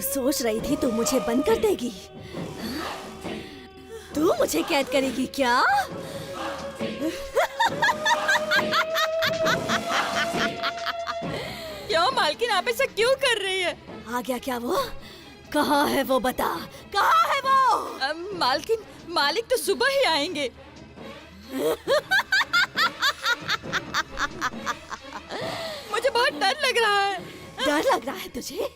सोच रही थी तू मुझे बंद कर देगी? तू मुझे कैद करेगी क्या? क्यों मालकिन, आप ऐसा क्यों कर रही है? आ गया क्या वो? कहाँ है वो, बता, कहाँ है वो? मालकिन, मालिक तो सुबह ही आएंगे। मुझे बहुत डर लग रहा है। डर लग रहा है तुझे?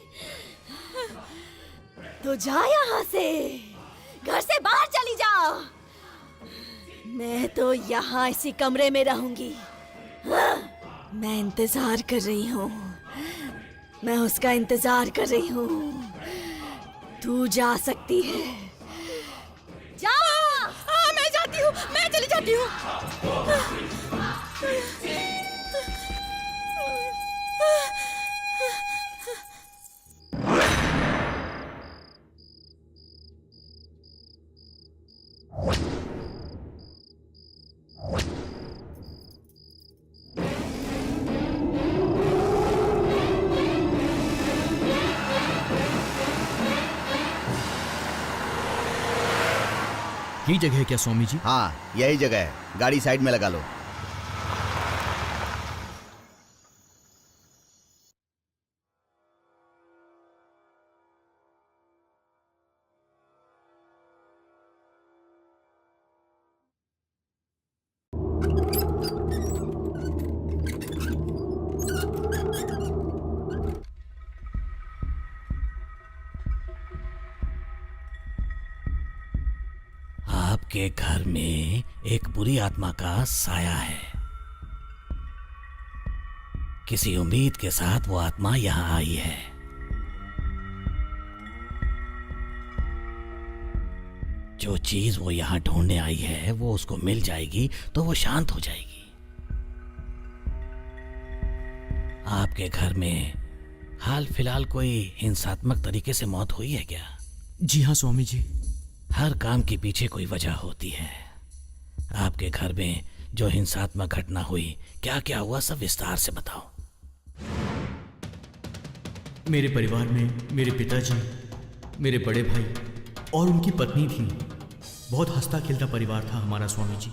तो जा यहाँ से, घर से बाहर चली जा। मैं तो यहाँ इसी कमरे में रहूंगी। मैं इंतजार कर रही हूँ, मैं उसका इंतजार कर रही हूँ। तू जा सकती है, जा। हाँ, मैं जाती हूँ, मैं चली जाती हूँ। ये जगह है क्या स्वामी जी? हाँ, यही जगह है। गाड़ी साइड में लगा लो। आपके घर में एक बुरी आत्मा का साया है। किसी उम्मीद के साथ वो आत्मा यहाँ आई है। जो चीज वो यहाँ ढूंढने आई है वो उसको मिल जाएगी तो वो शांत हो जाएगी। आपके घर में हाल फिलहाल कोई हिंसात्मक तरीके से मौत हुई है क्या? जी हाँ स्वामी जी। हर काम के पीछे कोई वजह होती है। आपके घर में जो हिंसात्मक घटना हुई, क्या क्या हुआ, सब विस्तार से बताओ। मेरे परिवार में मेरे पिताजी, मेरे बड़े भाई और उनकी पत्नी थी। बहुत हंसता खेलता परिवार था हमारा स्वामी जी।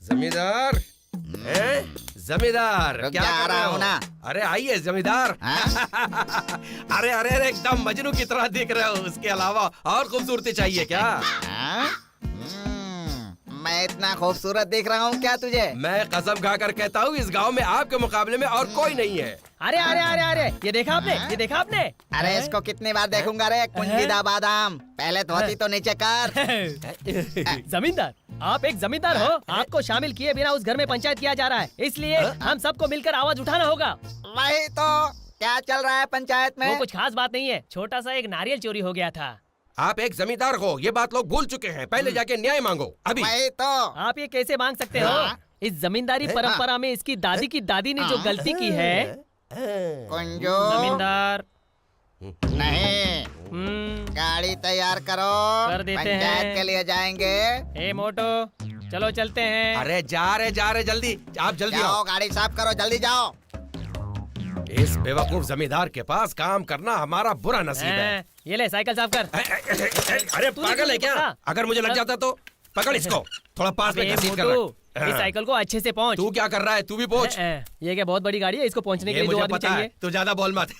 जमींदार, जमींदार रुक क्या जा, कर आ रहे रहा हो? हूं ना। अरे आइए जमींदार। हाँ? अरे अरे अरे एकदम मजनू की तरह दिख रहे हो। उसके अलावा और खूबसूरती चाहिए क्या? हाँ? मैं इतना खूबसूरत दिख रहा हूँ क्या तुझे? मैं कसम खाकर कहता हूँ इस गांव में आपके मुकाबले में और कोई नहीं है। अरे अरे अरे अरे, ये देखा आपने? ये देखा आपने? अरे इसको कितनी बार देखूंगा रे कुंजीदा बादाम। पहले धोती तो नीचे कर। जमींदार, आप एक जमींदार हो। आपको शामिल किए बिना उस घर में पंचायत किया जा रहा है, इसलिए हम सबको मिलकर आवाज उठाना होगा। वही तो, क्या चल रहा है पंचायत में? वो कुछ खास बात नहीं है, छोटा सा एक नारियल चोरी हो गया था। आप एक जमींदार हो, ये बात लोग भूल चुके हैं। पहले जाके न्याय मांगो अभी। वही तो। आप ये कैसे मांग सकते हो? इस जमींदारी परंपरा में इसकी दादी की दादी ने जो गलती की है। कुंजो, जमींदार नहीं, गाड़ी तैयार करो, कर देते पंचायत हैं। के लिए जाएंगे। ए मोटो, चलो चलते हैं। अरे जा रहे जल्दी, आप जल्दी जाओ, आओ। गाड़ी साफ करो, जल्दी जाओ। इस बेवकूफ जमींदार के पास काम करना हमारा बुरा नसीब है। ये ले साइकिल साफ कर। अरे पागल है क्या? अगर मुझे लग जाता तो पकड़ इसको, थोड़ा पास में घसीट कर रख। इस साइकिल को अच्छे से पहुंच। तू क्या कर रहा है? तू भी पहुंच। ये क्या बहुत बड़ी गाड़ी है, इसको पहुंचने के ये लिए दो मुझे आदमी पता है, चाहिए। तू ज्यादा बोल मत।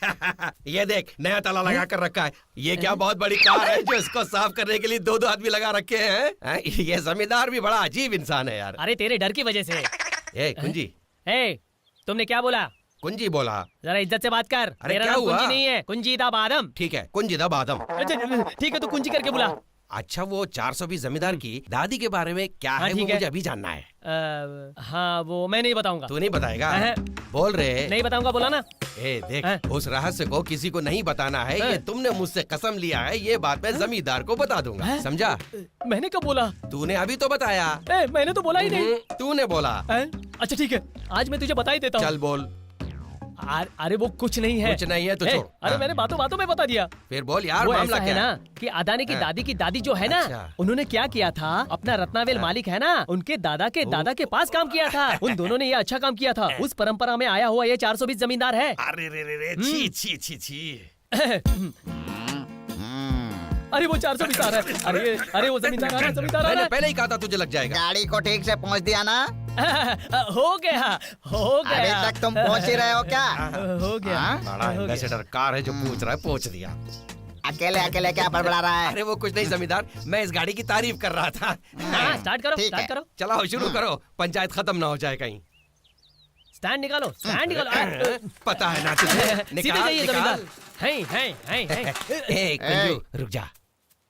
ये देख, नया ताला लगा कर रखा है। ये क्या बहुत बड़ी कार है जो इसको साफ करने के लिए दो दो आदमी लगा रखे हैं? ये जमींदार भी बड़ा अजीब इंसान है यार। अरे तेरे डर की वजह से। ए कुंजी, तुमने क्या बोला? कुंजी बोला। जरा इज्जत से बात कर। अरे मेरा क्या नाम हुआ? कुंजी नहीं है, कुंजीदा बादम। ठीक है, कुंजीदा बादम। ठीक है, तो कुंजी करके बुला। अच्छा, वो 420 जमींदार की दादी के बारे में क्या हाँ, है वो ठीक है। मुझे अभी जानना है। हाँ, वो मैं नहीं बताऊंगा। तू नहीं बताएगा? हाँ। बोल रहे। नहीं बताऊंगा, बोला ना। ए देख, हैं? उस रहस्य को किसी को नहीं बताना है। ये हैं? तुमने मुझसे कसम लिया है, ये बात मैं जमींदार को बता दूंगा। हैं? समझा? मैंने कब बोला? तूने अभी तो बताया। मैंने तो बोला ही नहीं। तूने बोला। अच्छा ठीक है, आज मैं तुझे बता ही देता हूँ। चल बोल। अरे वो कुछ नहीं है। कुछ नहीं है तो ए, छोड़। अरे हाँ। मैंने बातों बातों में बता दिया। फिर बोल यार, वो मामला ऐसा क्या है है? ना कि अदानी की हाँ। दादी की दादी जो है ना, अच्छा। उन्होंने क्या किया था, अपना रत्नावेल मालिक है ना, उनके दादा के पास काम किया था। उन दोनों ने ये अच्छा काम किया था। उस परंपरा में आया हुआ ये 420 जमींदार है। अरे रे रे रे, छी छी छी छी। अरे वो 420 आ रहा है। अरे वो जमींदार आ रहा है, जमींदार आ मैंने रहा पहले ही कहा था तुझे लग जाएगा। गाड़ी को ठीक से पहुंच दिया ना? है। हो गया। अभी तक तुम पहुंच ही रहे हो क्या? हो गया। हाँ? बड़ा एम्बेसडर कार है जो पूछ रहा है, पहुंच दिया। अकेले अकेले क्या बड़बड़ा रहा है? अरे वो कुछ नहीं जमींदार, मैं इस गाड़ी की तारीफ कर रहा था। हाँ, स्टार्ट करो, ठीक स्टार्ट है। करो। चलाओ, शुरू करो, पंचायत खत्म ना हो जाए कहीं। स्टैंड निकालो, स्टैंड निकालो। पता है ना तुझे। सीधे निकाल जाइए जमींदार। निकाल। हैं। ए कुंजू, रुक जा।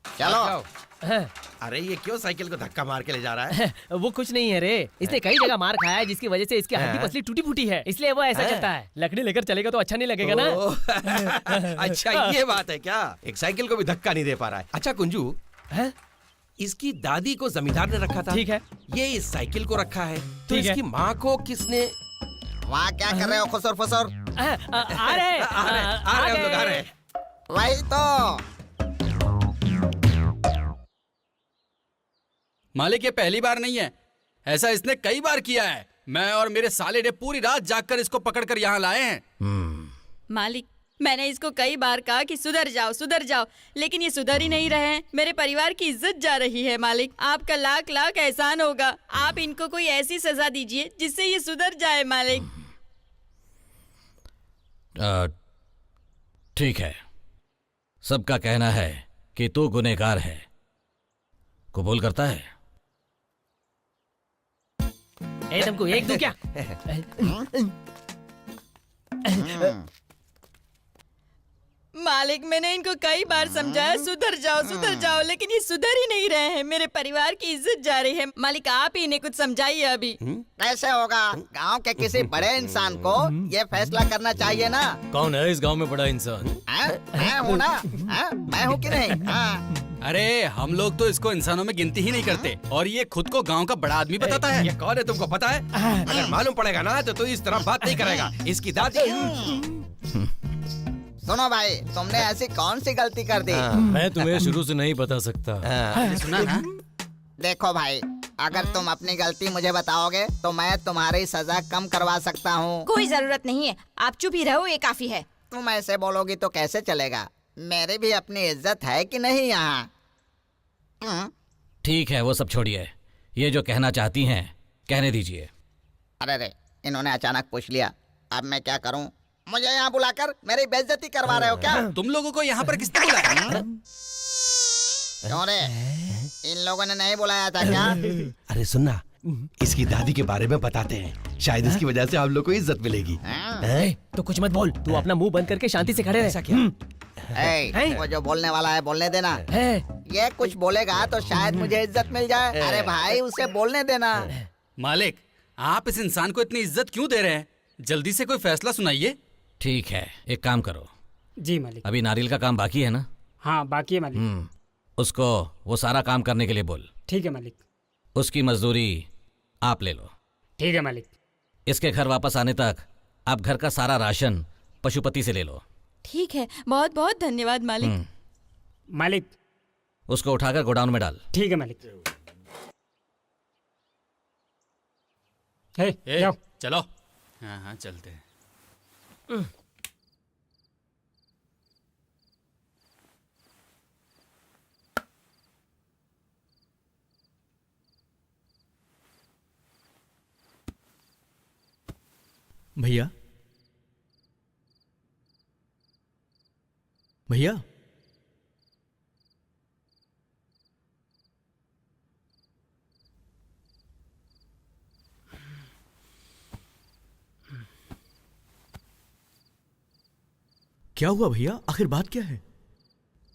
चलो। जाओ। हैं। अरे ये क्यों साइकिल को धक्का मार के ले जा रहा है? वो कुछ नहीं है रे, इसने कई जगह मार खाया है जिसकी वजह से इसकी हड्डी पसली टूटी फूटी है, इसलिए वो ऐसा चलता है। लकड़ी लेकर चलेगा तो अच्छा नहीं लगेगा ना। ओह, अच्छा ये बात है क्या? एक साइकिल को भी धक्का नहीं दे पा रहा है। अच्छा कुंजू, हैं? इसकी दादी को जमींदार ने रखा था। ठीक है। ये इस साइकिल को रखा है, तो ठीक है। इसकी माँ को किसने? वहाँ क्या कर रहे हो खुसुर फुसुर? आ रहे हम लोग आ रहे हैं। वही तो। मालिक ये पहली बार नहीं है, ऐसा इसने कई बार किया है। मैं और मेरे साले ने पूरी रात जागकर इसको पकड़कर यहाँ लाए हैं। मालिक, मैंने इसको कई बार कहा कि सुधर जाओ, लेकिन ये सुधर ही नहीं रहे हैं। मेरे परिवार की इज्जत जा रही है मालिक। आपका लाख लाख एहसान होगा। आप इनको कोई ऐसी सजा दीजिए जिससे ये सुधर जाए मालिक। ठीक है, सबका कहना है कि तू गुनहगार है, कबूल करता है? तुमको एक दूं क्या? मालिक, मैंने इनको कई बार समझाया सुधर जाओ, लेकिन ये सुधर ही नहीं रहे हैं। मेरे परिवार की इज्जत जा रही है। मालिक, आप ही इन्हें कुछ समझाइए अभी। कैसे होगा? गांव के किसी बड़े इंसान को ये फैसला करना चाहिए ना? कौन है इस गांव में बड़ा इंसान? मैं हूँ ना? मैं हूँ कि नहीं? हाँ। अरे हम लोग तो इसको इंसानों में गिनती ही नहीं करते, और ये खुद को गांव का बड़ा आदमी बताता है। ये कौन है तुमको पता है? अगर मालूम पड़ेगा ना तो तू इस तरह बात नहीं करेगा। इसकी दादी। सुनो भाई, तुमने ऐसी कौन सी गलती कर दी? मैं तुम्हें शुरू से नहीं बता सकता। सुना ना? देखो भाई, अगर तुम अपनी गलती मुझे बताओगे तो मैं तुम्हारी सजा कम करवा सकता हूँ। कोई जरूरत नहीं है, आप चुप ही रहो, ये काफी है। तुम ऐसे बोलोगी तो कैसे चलेगा? मेरी भी अपनी इज्जत है कि नहीं यहाँ? ठीक है, वो सब छोड़िए, ये जो कहना चाहती हैं कहने दीजिए। अरे रे, इन्होंने अचानक पूछ लिया, अब मैं क्या करूँ? मुझे यहाँ बुलाकर मेरी बेइज्जती करवा रहे हो क्या? तुम लोगों को यहाँ पर किसने बुलाया? क्यों रे, इन लोगों ने नहीं बुलाया था क्या? अरे सुनना, इसकी दादी के बारे में बताते हैं, शायद इसकी वजह से हम लोग को इज्जत मिलेगी। तो कुछ मत बोल, तू अपना मुंह बंद करके शांति से खड़े रह। ऐसा क्या? वो जो बोलने वाला है बोलने देना। है। ये कुछ बोलेगा तो शायद मुझे इज्जत मिल जाए। अरे भाई, उसे बोलने देना। मालिक, आप इस इंसान को इतनी इज्जत क्यों दे रहे हैं? जल्दी से कोई फैसला सुनाइए। ठीक है, एक काम करो, जी मालिक। अभी नारियल का काम बाकी है ना? हाँ बाकी है मालिक। उसको वो सारा काम करने के लिए बोल। ठीक है मालिक। उसकी मजदूरी आप ले लो। ठीक है मालिक। इसके घर वापस आने तक आप घर का सारा राशन पशुपति से ले लो। ठीक है, बहुत बहुत धन्यवाद मालिक। मालिक, उसको उठाकर गोडाउन में डाल। ठीक है मालिक। जाओ। चलो। हाँ हाँ चलते हैं। भैया, भैया, क्या हुआ भैया? आखिर बात क्या है?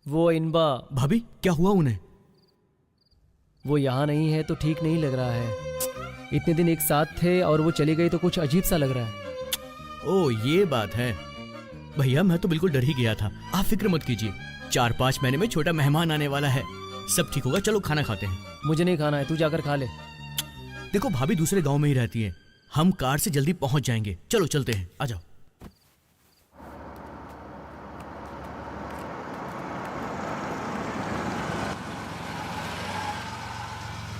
वो इनबा भाभी, क्या हुआ उन्हें? वो यहाँ नहीं है तो ठीक नहीं लग रहा है। इतने दिन एक साथ थे और वो चली गई तो कुछ अजीब सा लग रहा है। ओ ये बात है। भैया मैं तो बिल्कुल डर ही गया था। आप फिक्र मत कीजिए, 4-5 महीने में छोटा मेहमान आने वाला है, सब ठीक होगा। चलो खाना खाते हैं। मुझे नहीं खाना है, तू जाकर खा ले। देखो भाभी दूसरे गांव में ही रहती है, हम कार से जल्दी पहुंच जाएंगे। चलो चलते हैं, आ जाओ।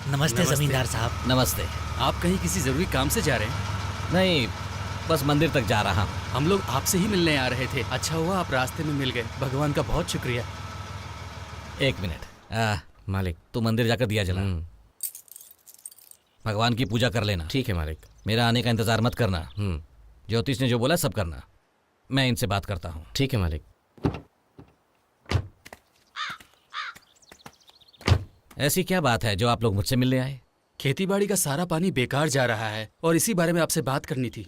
नमस्ते जमींदार साहब। नमस्ते। आप कहीं किसी जरूरी काम से जा रहे हैं? नहीं, बस मंदिर तक जा रहा हूँ। हम लोग आपसे ही मिलने आ रहे थे। अच्छा हुआ आप रास्ते में मिल गए, भगवान का बहुत शुक्रिया। एक मिनट। मालिक, तू मंदिर जाकर दिया जला, भगवान की पूजा कर लेना। ठीक है मालिक। मेरा आने का इंतजार मत करना। ज्योतिष ने जो बोला सब करना। मैं इनसे बात करता हूँ। ठीक है मालिक। ऐसी क्या बात है जो आप लोग मुझसे मिलने आए? खेतीबाड़ी का सारा पानी बेकार जा रहा है और इसी बारे में आपसे बात करनी थी।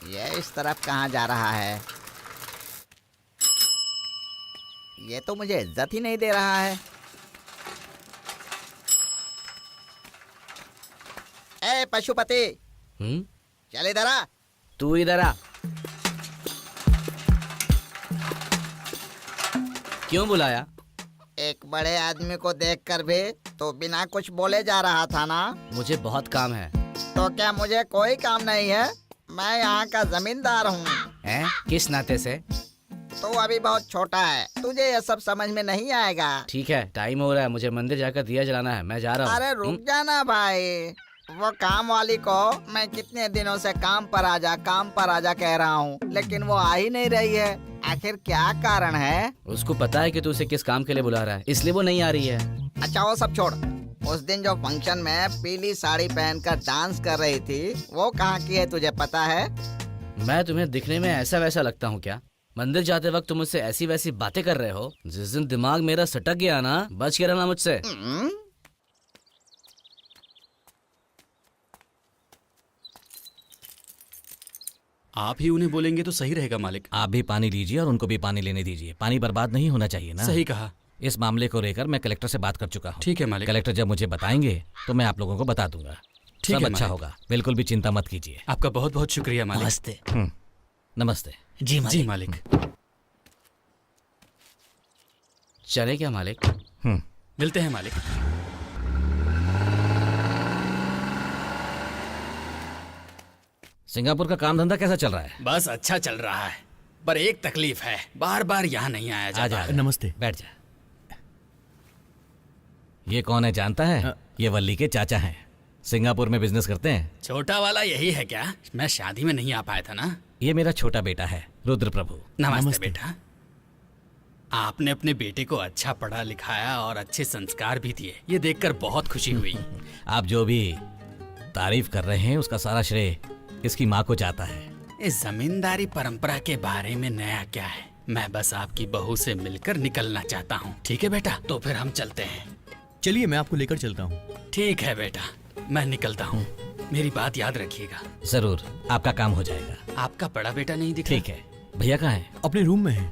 ये इस तरफ कहाँ जा रहा है? ये तो मुझे इज्जत ही नहीं दे रहा है। ए पशुपति, चल इधर आ। तू इधर आ। क्यों बुलाया? एक बड़े आदमी को देखकर भी तो बिना कुछ बोले जा रहा था ना। मुझे बहुत काम है। तो क्या मुझे कोई काम नहीं है? मैं यहाँ का जमींदार हूँ। हैं? किस नाते से? तो अभी बहुत छोटा है, तुझे ये सब समझ में नहीं आएगा। ठीक है, टाइम हो रहा है, मुझे मंदिर जाकर दिया जलाना है, मैं जा रहा हूँ। अरे रुक जाना भाई, वो काम वाली को मैं कितने दिनों से काम पर आजा कह रहा हूँ, लेकिन वो आ ही नहीं रही है। आखिर क्या कारण है? उसको पता है कि तू उसे किस काम के लिए बुला रहा है, इसलिए वो नहीं आ रही है। अच्छा वो सब छोड़, उस दिन जो फंक्शन में पीली साड़ी पहनकर डांस कर रही थी, वो कहाँ की है तुझे पता है? मैं तुम्हें दिखने में ऐसा वैसा लगता हूँ क्या? मंदिर जाते वक्त तुम मुझसे ऐसी वैसी बातें कर रहे हो। जिस दिन दिमाग मेरा सटक गया ना, बच के रहना मुझसे। आप ही उन्हें बोलेंगे तो सही रहेगा मालिक। आप भी पानी लीजिए और उनको भी पानी लेने दीजिए। पानी बर्बाद नहीं होना चाहिए ना। सही कहा। इस मामले को लेकर मैं कलेक्टर से बात कर चुका हूँ। ठीक है मालिक। कलेक्टर जब मुझे बताएंगे तो मैं आप लोगों को बता दूंगा। ठीक सब है अच्छा मालिक। होगा, बिल्कुल भी चिंता मत कीजिए। आपका बहुत बहुत शुक्रिया मालिक। नमस्ते। नमस्ते। जी मालिक। चले क्या मालिक? मिलते हैं मालिक। सिंगापुर का काम धंधा कैसा चल रहा है? बस अच्छा चल रहा है, पर एक तकलीफ है, बार बार यहाँ नहीं आया जाता। आजा। नमस्ते। बैठ जा। ये कौन है जानता है? ये वल्ली के चाचा हैं, सिंगापुर में बिजनेस करते हैं। छोटा वाला यही है क्या? मैं शादी में नहीं आ पाया था ना। ये मेरा छोटा बेटा है, रुद्र प्रभु। नमस्ते बेटा। आपने अपने बेटे को अच्छा पढ़ा लिखाया और अच्छे संस्कार भी दिए, ये देखकर बहुत खुशी हुई। आप जो भी तारीफ कर रहे हैं उसका सारा श्रेय इसकी माँ को जाता है। इस जमींदारी परंपरा के बारे में नया क्या है? मैं बस आपकी बहू से मिलकर निकलना चाहता हूँ। ठीक है बेटा, तो फिर हम चलते हैं। चलिए मैं आपको लेकर चलता हूँ। ठीक है बेटा, मैं निकलता हूँ। मेरी बात याद रखिएगा। जरूर, आपका काम हो जाएगा। आपका बड़ा बेटा नहीं दिखा? ठीक है। भैया कहाँ है? अपने रूम में है।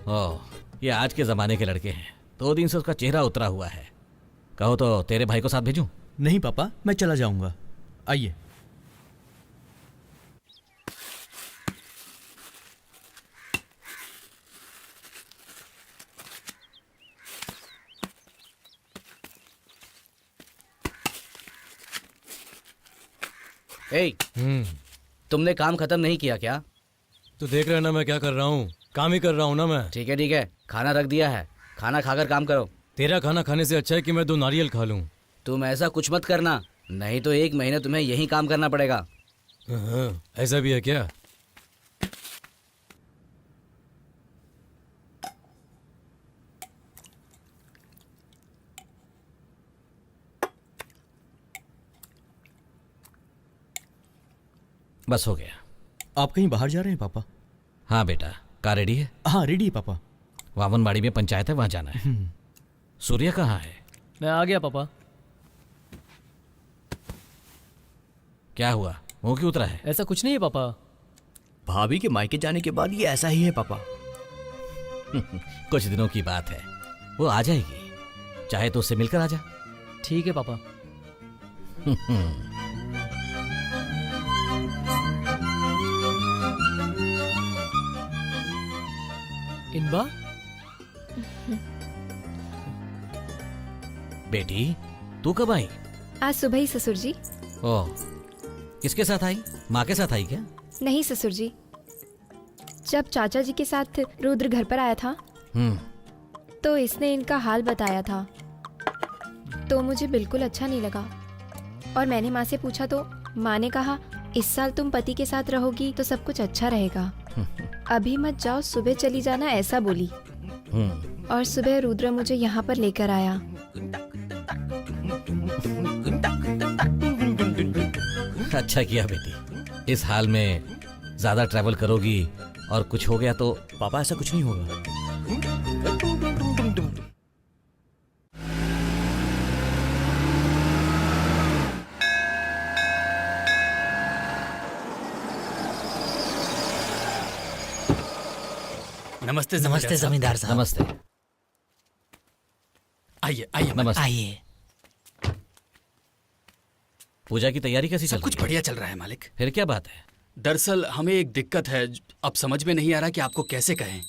ओह, ये आज के जमाने के लड़के हैं। 2 दिन से उसका चेहरा उतरा हुआ है। कहो तो तेरे भाई को साथ भेजूं? नहीं पापा, मैं चला जाऊंगा। आइए। तुमने काम खत्म नहीं किया क्या? तो देख रहे ना मैं क्या कर रहा हूँ, काम ही कर रहा हूँ ना मैं। ठीक है, खाना रख दिया है, खाना खाकर काम करो। तेरा खाना खाने से अच्छा है कि मैं 2 नारियल खा लूँ। तुम ऐसा कुछ मत करना, नहीं तो 1 महीने तुम्हें यही काम करना पड़ेगा। हाँ, ऐसा भी है क्या? बस हो गया। आप कहीं बाहर जा रहे हैं पापा? हाँ बेटा, कार रेडी है? हाँ रेडी है पापा। वावनबाड़ी में पंचायत है, वहां जाना है। सूर्य कहाँ है? मैं आ गया पापा। क्या हुआ, मुंह क्यों उतरा है? ऐसा कुछ नहीं है पापा। भाभी के मायके जाने के बाद ये ऐसा ही है पापा। कुछ दिनों की बात है, वो आ जाएगी, चाहे तो उससे मिलकर आ जा। ठीक है पापा। शिल्पा, बेटी तू कब आई? आज सुबह ही ससुर जी। ओह, किसके साथ आई? माँ के साथ आई क्या? नहीं ससुर जी, जब चाचा जी के साथ रुद्र घर पर आया था तो इसने इनका हाल बताया था, तो मुझे बिल्कुल अच्छा नहीं लगा और मैंने माँ से पूछा तो माँ ने कहा इस साल तुम पति के साथ रहोगी तो सब कुछ अच्छा रहेगा, अभी मत जाओ, सुबह चली जाना, ऐसा बोली। और सुबह रुद्र मुझे यहाँ पर लेकर आया। अच्छा किया बेटी, इस हाल में ज्यादा ट्रैवल करोगी और कुछ हो गया तो पापा ऐसा कुछ नहीं होगा। नमस्ते नमस्ते जमींदार साहब। नमस्ते। आइए आइए नमस्ते। आइए। पूजा की तैयारी कैसी चल सब कुछ रही है? बढ़िया चल रहा है मालिक। फिर क्या बात है? दरअसल हमें एक दिक्कत है, अब समझ में नहीं आ रहा कि आपको कैसे कहें।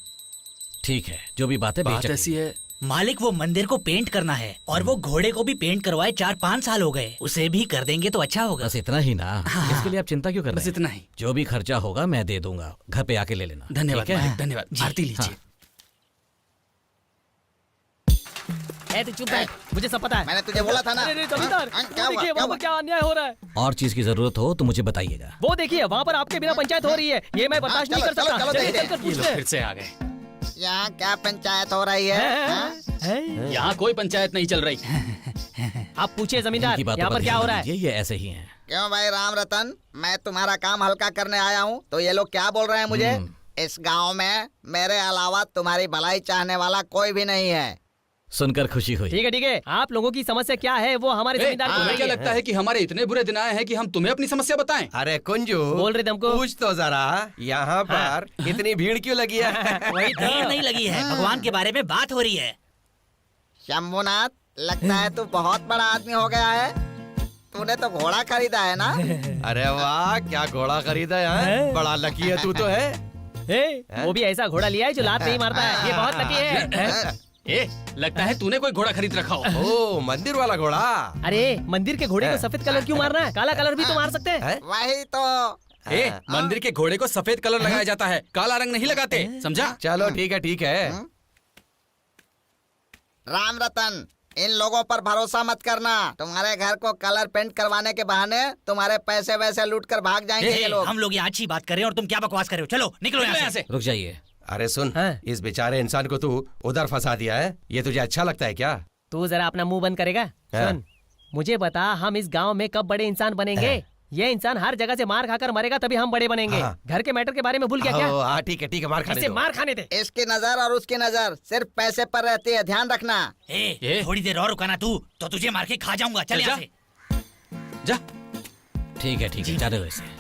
ठीक है, जो भी बात है बात बेशक ऐसी है, मालिक वो मंदिर को पेंट करना है और वो घोड़े को भी पेंट करवाए 4-5 साल हो गए, उसे भी कर देंगे तो अच्छा होगा। बस इतना ही ना? इसके लिए आप चिंता क्यों कर रहे बस हैं? इतना ही। जो भी खर्चा होगा मैं दे दूंगा, घर पे आके ले लेना। धन्यवाद ठीक है? मालिक, धन्यवाद। आरती लीजिए। ए, तू चुप बैठ, मुझे सब पता है। मैंने तुझे बोला था ना। अरे जमींदार, हाँ, क्या हुआ, देखिए क्या वहाँ हुआ? पर क्या अन्याय हो रहा है। और चीज की जरूरत हो तो मुझे बताइएगा। वो देखिए वहाँ पर आपके बिना पंचायत हो रही है, ये मैं बर्दाश्त नहीं कर चलो, सकता। चलो, चलिए, देखते चलकर ये पूछते लोग हैं। फिर से आ गए। यहाँ क्या पंचायत हो रही है? हाँ? यहाँ कोई पंचायत नहीं चल रही। आप पूछिए जमींदार, इनकी बातों यहाँ पर पर क्या ध्यान हो रहा है। दीजिए, ये ऐसे ही हैं। क्यों भाई राम रतन, मैं तुम्हारा काम हल्का करने आया हूँ तो ये लोग क्या बोल रहे हैं मुझे? इस गांव में मेरे अलावा तुम्हारी भलाई चाहने वाला कोई भी नहीं है। सुनकर खुशी हुई। ठीक है, आप लोगों की समस्या क्या है वो हमारे जमींदार को तुम्हें क्या बताइए। लगता है कि हमारे इतने बुरे दिन आए हैं कि हम तुम्हें अपनी समस्या बताएं? अरे कुंजू, बोल रहे थे हमको। पूछ तो जरा, यहाँ पर इतनी भीड़ क्यों लगी है? वही तो। भीड़ नहीं लगी है, भगवान के बारे में बात हो रही है। शंभुनाथ, लगता है तू बहुत बड़ा आदमी हो गया है। तूने तो घोड़ा खरीदा है ना? अरे वाह, क्या घोड़ा खरीदा है, बड़ा लकी है तू तो है। वो भी ऐसा घोड़ा लिया है जो लात नहीं मारता है, ये बहुत लकी है। ए, लगता है तूने कोई घोड़ा खरीद रखा हो। ओ, मंदिर वाला घोड़ा। अरे मंदिर के घोड़े को सफेद कलर क्यों मारना है, काला कलर भी तो मार सकते हैं। वही तो। ए, मंदिर के घोड़े को सफेद कलर लगाया जाता है, काला रंग नहीं लगाते, समझा? चलो ठीक है, ठीक है। राम रतन, इन लोगों पर भरोसा मत करना। तुम्हारे घर को कलर पेंट करवाने के बहाने तुम्हारे पैसे वैसे लूट कर भाग जाएंगे ये लोग। हम लोग यहाँ अच्छी बात कर रहे हैं और तुम क्या बकवास कर रहे हो। चलो निकलो यहाँ से। रुक जाइए। अरे सुन, हाँ? इस बेचारे इंसान को तू उधर फंसा दिया है, ये तुझे अच्छा लगता है क्या? तू जरा अपना मुंह बंद करेगा। सुन, मुझे बता, हम इस गांव में कब बड़े इंसान बनेंगे? ये इंसान हर जगह से मार खाकर मरेगा तभी हम बड़े बनेंगे। हाँ। घर के मैटर के बारे में भूल गया क्या? हाँ ठीक है, ठीक है, मार खाने इसे दो। मार खाने दे। इसकी नजर और उसकी नजर सिर्फ पैसे पर रहती है, ध्यान रखना। थोड़ी देर और रुका ना तू, तो तुझे मार के खा जाऊंगा। चल यहाँ से। जा। ठीक है, ठीक है, जाने दो इसे।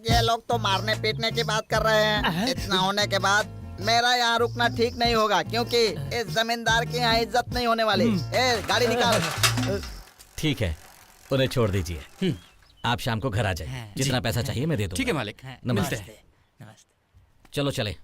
ये लोग तो मारने पीटने की बात कर रहे हैं। इतना होने के बाद मेरा यहाँ रुकना ठीक नहीं होगा, क्योंकि इस जमींदार की यहाँ इज्जत नहीं होने वाली। ए, गाड़ी निकाल। ठीक है, उन्हें छोड़ दीजिए। आप शाम को घर आ जाइए, जितना पैसा चाहिए मैं दे दूंगा। ठीक है मालिक, नमस्ते। नमस्ते। चलो चले।